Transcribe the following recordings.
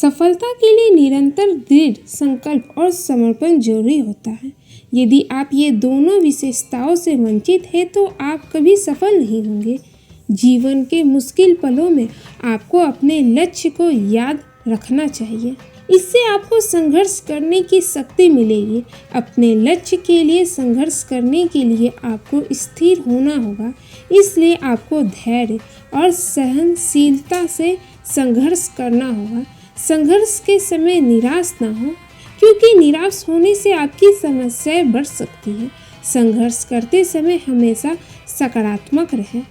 सफलता के लिए निरंतर दृढ़ संकल्प और समर्पण जरूरी होता है। यदि आप ये दोनों विशेषताओं से वंचित हैं तो आप कभी सफल नहीं होंगे। जीवन के मुश्किल पलों में आपको अपने लक्ष्य को याद रखना चाहिए। इससे आपको संघर्ष करने की शक्ति मिलेगी। अपने लक्ष्य के लिए संघर्ष करने के लिए आपको स्थिर होना होगा। इसलिए आपको धैर्य और सहनशीलता से संघर्ष करना होगा। संघर्ष के समय निराश ना हो, क्योंकि निराश होने से आपकी समस्याएं बढ़ सकती हैं। संघर्ष करते समय हमेशा सकारात्मक रहें।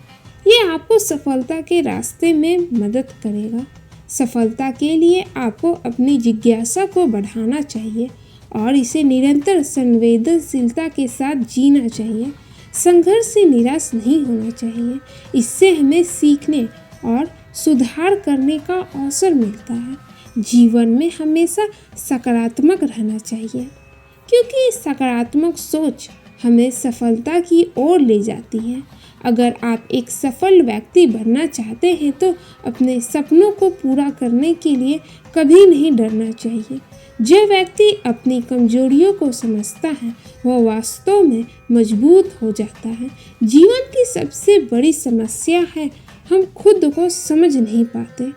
ये आपको सफलता के रास्ते में मदद करेगा। सफलता के लिए आपको अपनी जिज्ञासा को बढ़ाना चाहिए और इसे निरंतर संवेदनशीलता के साथ जीना चाहिए। संघर्ष से निराश नहीं होना चाहिए। इससे हमें सीखने और सुधार करने का अवसर मिलता है। जीवन में हमेशा सकारात्मक रहना चाहिए, क्योंकि सकारात्मक सोच हमें सफलता की ओर ले जाती है। अगर आप एक सफल व्यक्ति बनना चाहते हैं तो अपने सपनों को पूरा करने के लिए कभी नहीं डरना चाहिए। जो व्यक्ति अपनी कमजोरियों को समझता है वह वास्तव में मजबूत हो जाता है। जीवन की सबसे बड़ी समस्या है हम खुद को समझ नहीं पाते।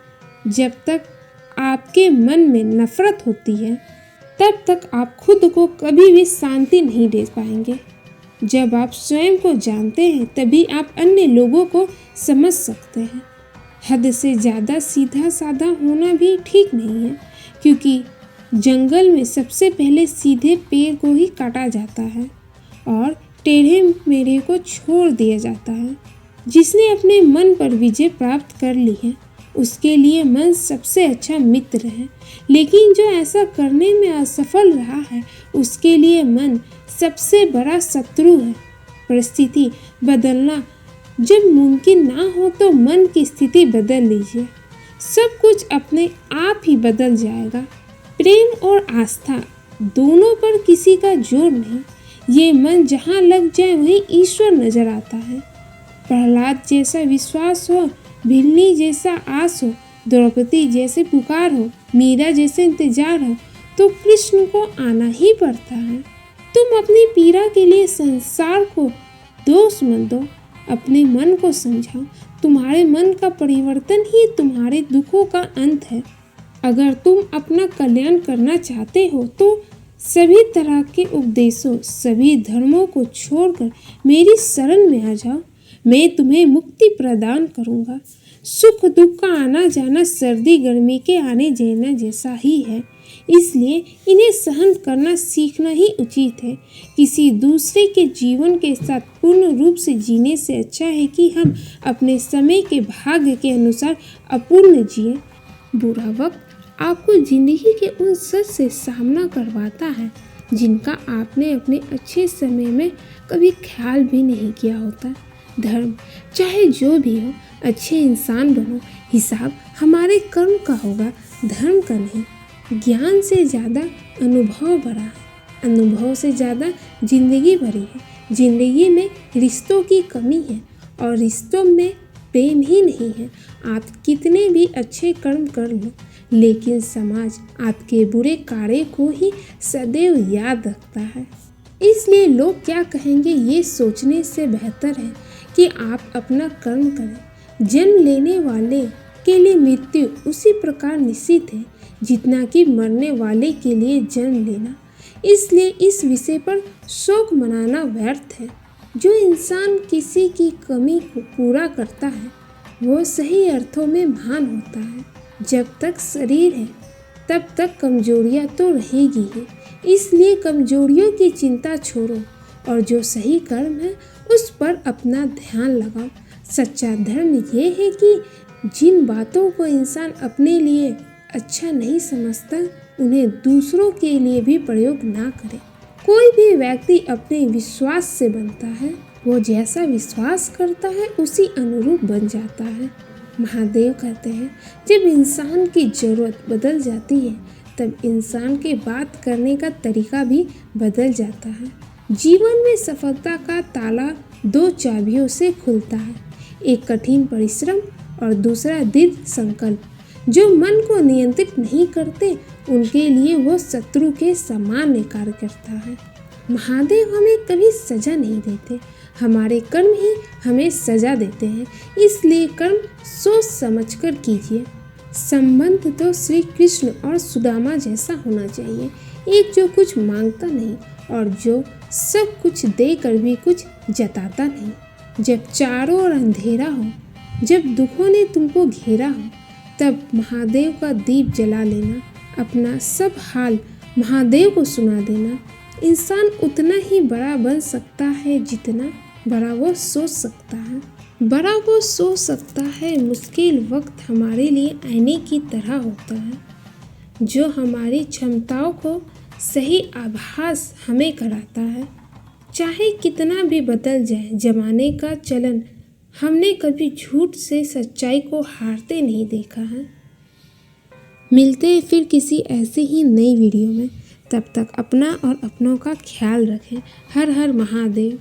जब तक आपके मन में नफरत होती है तब तक आप खुद को कभी भी शांति नहीं दे पाएंगे। जब आप स्वयं को जानते हैं तभी आप अन्य लोगों को समझ सकते हैं। हद से ज़्यादा सीधा साधा होना भी ठीक नहीं है, क्योंकि जंगल में सबसे पहले सीधे पेड़ को ही काटा जाता है और टेढ़े मेढ़े को छोड़ दिया जाता है। जिसने अपने मन पर विजय प्राप्त कर ली है उसके लिए मन सबसे अच्छा मित्र है, लेकिन जो ऐसा करने में असफल रहा है उसके लिए मन सबसे बड़ा शत्रु है। परिस्थिति बदलना जब मुमकिन ना हो तो मन की स्थिति बदल लीजिए। सब कुछ अपने आप ही बदल जाएगा। प्रेम और आस्था दोनों पर किसी का जोर नहीं। ये मन जहाँ लग जाए वहीं ईश्वर नजर आता है। प्रहलाद जैसा विश्वास हो, भिल्ली जैसा आस हो, द्रौपदी जैसे पुकार हो, मीरा जैसे इंतजार हो, तो कृष्ण को आना ही पड़ता है। तुम अपनी पीड़ा के लिए संसार को दोष मत दो, अपने मन को समझाओ। तुम्हारे मन का परिवर्तन ही तुम्हारे दुखों का अंत है। अगर तुम अपना कल्याण करना चाहते हो तो सभी तरह के उपदेशों, सभी धर्मों को छोड़कर मेरी शरण में आ जाओ। मैं तुम्हें मुक्ति प्रदान करूंगा। सुख दुख का आना जाना सर्दी गर्मी के आने जाने जैसा ही है, इसलिए इन्हें सहन करना सीखना ही उचित है। किसी दूसरे के जीवन के साथ पूर्ण रूप से जीने से अच्छा है कि हम अपने समय के भाग्य के अनुसार अपूर्ण जिए। बुरा वक्त आपको जिंदगी के उन सच से सामना करवाता है जिनका आपने अपने अच्छे समय में कभी ख्याल भी नहीं किया होता। धर्म चाहे जो भी हो, अच्छे इंसान बनो। हिसाब हमारे कर्म का होगा, धर्म का नहीं। ज्ञान से ज़्यादा अनुभव बड़ा है, अनुभव से ज़्यादा जिंदगी भरी है। जिंदगी में रिश्तों की कमी है और रिश्तों में प्रेम ही नहीं है। आप कितने भी अच्छे कर्म कर लो, लेकिन समाज आपके बुरे कार्य को ही सदैव याद रखता है। इसलिए लोग क्या कहेंगे ये सोचने से बेहतर है कि आप अपना कर्म करें। जन्म लेने वाले के लिए मृत्यु उसी प्रकार निश्चित है जितना कि मरने वाले के लिए जन्म लेना। इसलिए इस विषय पर शोक मनाना व्यर्थ है। जो इंसान किसी की कमी को पूरा करता है वो सही अर्थों में महान होता है। जब तक शरीर है तब तक कमजोरियां तो रहेगी ही, इसलिए कमजोरियों की चिंता छोड़ो और जो सही कर्म है उस पर अपना ध्यान लगाओ। सच्चा धर्म ये है कि जिन बातों को इंसान अपने लिए अच्छा नहीं समझता उन्हें दूसरों के लिए भी प्रयोग ना करे। कोई भी व्यक्ति अपने विश्वास से बनता है, वो जैसा विश्वास करता है उसी अनुरूप बन जाता है। महादेव कहते हैं जब इंसान की ज़रूरत बदल जाती है तब इंसान के बात करने का तरीका भी बदल जाता है। जीवन में सफलता का ताला दो चाबियों से खुलता है, एक कठिन परिश्रम और दूसरा दृढ़ संकल्प। जो मन को नियंत्रित नहीं करते उनके लिए वो शत्रु के समान कार्य करता है। महादेव हमें कभी सजा नहीं देते, हमारे कर्म ही हमें सजा देते हैं। इसलिए कर्म सोच समझकर कीजिए। संबंध तो श्री कृष्ण और सुदामा जैसा होना चाहिए, एक जो कुछ मांगता नहीं और जो सब कुछ देकर भी कुछ जताता नहीं। जब चारों ओर अंधेरा हो, जब दुखों ने तुमको घेरा हो, तब महादेव का दीप जला लेना, अपना सब हाल महादेव को सुना देना। इंसान उतना ही बड़ा बन सकता है जितना बड़ा वो सोच सकता है। बड़ा वो सोच सकता है, मुश्किल वक्त हमारे लिए आईने की तरह होता है, जो हमारी क्षमताओं को सही आभास हमें कराता है। चाहे कितना भी बदल जाए जमाने का चलन, हमने कभी झूठ से सच्चाई को हारते नहीं देखा है। मिलते हैं फिर किसी ऐसे ही नई वीडियो में। तब तक अपना और अपनों का ख्याल रखें। हर हर महादेव।